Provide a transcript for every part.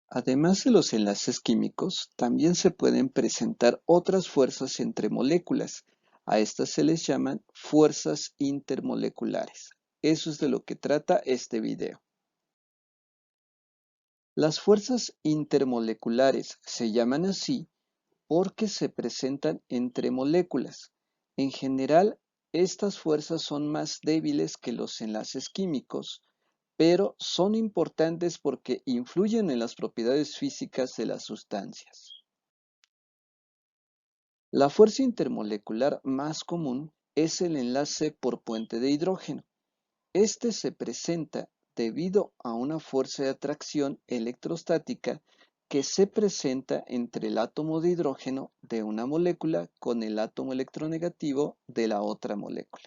Además de los enlaces químicos, también se pueden presentar otras fuerzas entre moléculas. A estas se les llaman fuerzas intermoleculares. Eso es de lo que trata este video. Las fuerzas intermoleculares se llaman así porque se presentan entre moléculas. En general, estas fuerzas son más débiles que los enlaces químicos, pero son importantes porque influyen en las propiedades físicas de las sustancias. La fuerza intermolecular más común es el enlace por puente de hidrógeno. Este se presenta debido a una fuerza de atracción electrostática que se presenta entre el átomo de hidrógeno de una molécula con el átomo electronegativo de la otra molécula.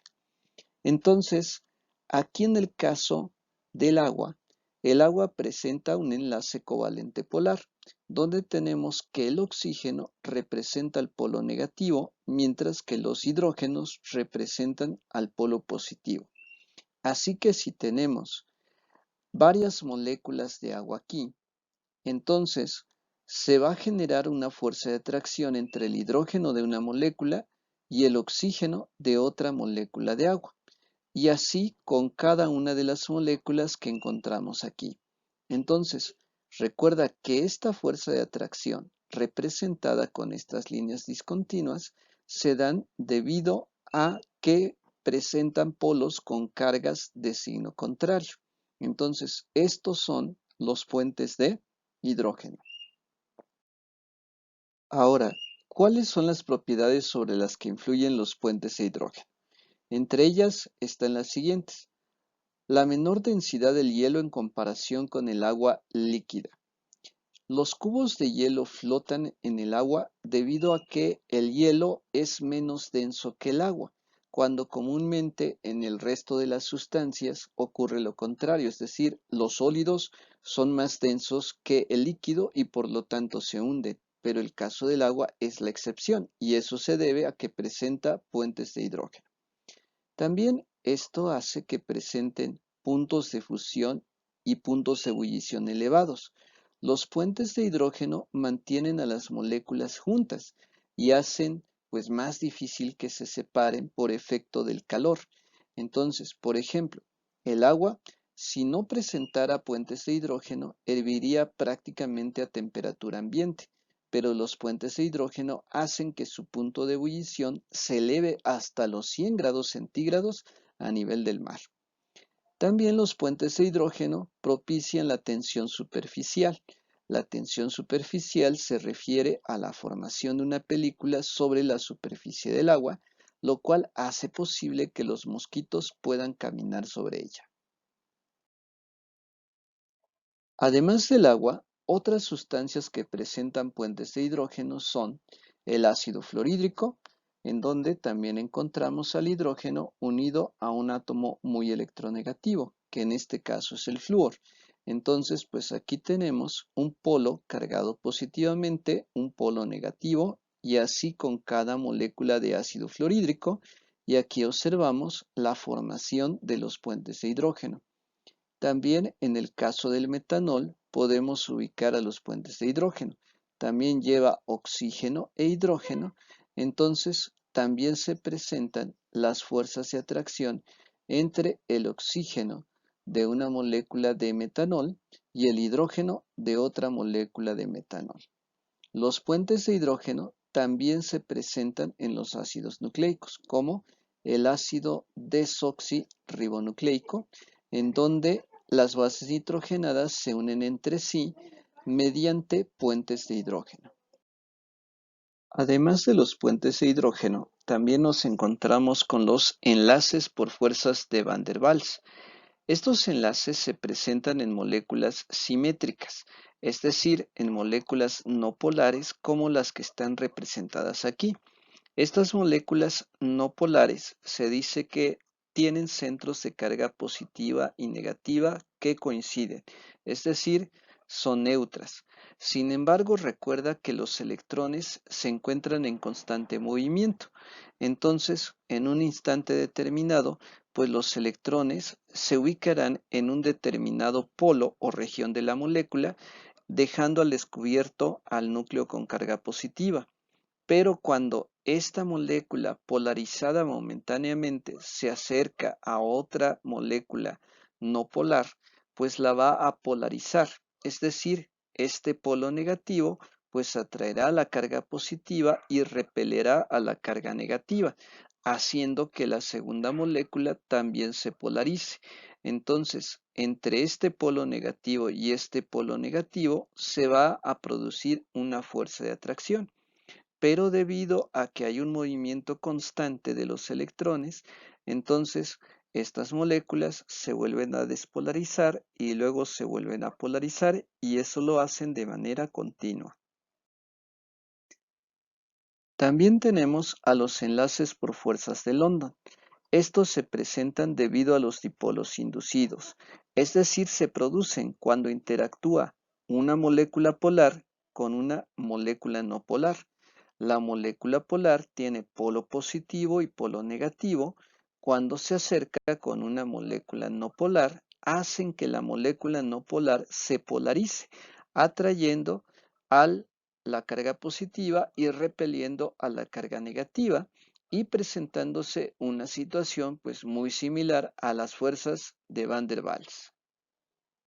Entonces, aquí en el caso del agua, el agua presenta un enlace covalente polar, donde tenemos que el oxígeno representa el polo negativo, mientras que los hidrógenos representan al polo positivo. Así que si tenemos varias moléculas de agua aquí, entonces se va a generar una fuerza de atracción entre el hidrógeno de una molécula y el oxígeno de otra molécula de agua. Y así con cada una de las moléculas que encontramos aquí. Entonces, recuerda que esta fuerza de atracción representada con estas líneas discontinuas se dan debido a que presentan polos con cargas de signo contrario. Entonces, estos son los puentes de hidrógeno. Ahora, ¿cuáles son las propiedades sobre las que influyen los puentes de hidrógeno? Entre ellas están las siguientes. La menor densidad del hielo en comparación con el agua líquida. Los cubos de hielo flotan en el agua debido a que el hielo es menos denso que el agua, cuando comúnmente en el resto de las sustancias ocurre lo contrario, es decir, los sólidos son más densos que el líquido y por lo tanto se hunden, pero el caso del agua es la excepción y eso se debe a que presenta puentes de hidrógeno. También esto hace que presenten puntos de fusión y puntos de ebullición elevados. Los puentes de hidrógeno mantienen a las moléculas juntas y hacen pues más difícil que se separen por efecto del calor. Entonces, por ejemplo, el agua, si no presentara puentes de hidrógeno, herviría prácticamente a temperatura ambiente, pero los puentes de hidrógeno hacen que su punto de ebullición se eleve hasta los 100 grados centígrados a nivel del mar. También los puentes de hidrógeno propician la tensión superficial. La tensión superficial se refiere a la formación de una película sobre la superficie del agua, lo cual hace posible que los mosquitos puedan caminar sobre ella. Además del agua, otras sustancias que presentan puentes de hidrógeno son el ácido fluorhídrico, en donde también encontramos al hidrógeno unido a un átomo muy electronegativo, que en este caso es el flúor. Entonces, pues aquí tenemos un polo cargado positivamente, un polo negativo, y así con cada molécula de ácido fluorhídrico, y aquí observamos la formación de los puentes de hidrógeno. También en el caso del metanol podemos ubicar a los puentes de hidrógeno. También lleva oxígeno e hidrógeno, entonces también se presentan las fuerzas de atracción entre el oxígeno de una molécula de metanol y el hidrógeno de otra molécula de metanol. Los puentes de hidrógeno también se presentan en los ácidos nucleicos, como el ácido desoxirribonucleico, en donde las bases nitrogenadas se unen entre sí mediante puentes de hidrógeno. Además de los puentes de hidrógeno, también nos encontramos con los enlaces por fuerzas de Van der Waals. Estos enlaces se presentan en moléculas simétricas, es decir, en moléculas no polares como las que están representadas aquí. Estas moléculas no polares se dice que tienen centros de carga positiva y negativa que coinciden, es decir, son neutras. Sin embargo, recuerda que los electrones se encuentran en constante movimiento. Entonces, en un instante determinado, pues los electrones se ubicarán en un determinado polo o región de la molécula dejando al descubierto al núcleo con carga positiva. Pero cuando esta molécula polarizada momentáneamente se acerca a otra molécula no polar, pues la va a polarizar, es decir, este polo negativo pues atraerá la carga positiva y repelerá a la carga negativa, haciendo que la segunda molécula también se polarice. Entonces, entre este polo negativo y este polo negativo se va a producir una fuerza de atracción, pero debido a que hay un movimiento constante de los electrones, entonces estas moléculas se vuelven a despolarizar y luego se vuelven a polarizar, y eso lo hacen de manera continua. También tenemos a los enlaces por fuerzas de London. Estos se presentan debido a los dipolos inducidos, es decir, se producen cuando interactúa una molécula polar con una molécula no polar. La molécula polar tiene polo positivo y polo negativo. Cuando se acerca con una molécula no polar, hacen que la molécula no polar se polarice, atrayendo a la carga positiva y repeliendo a la carga negativa, y presentándose una situación pues muy similar a las fuerzas de Van der Waals.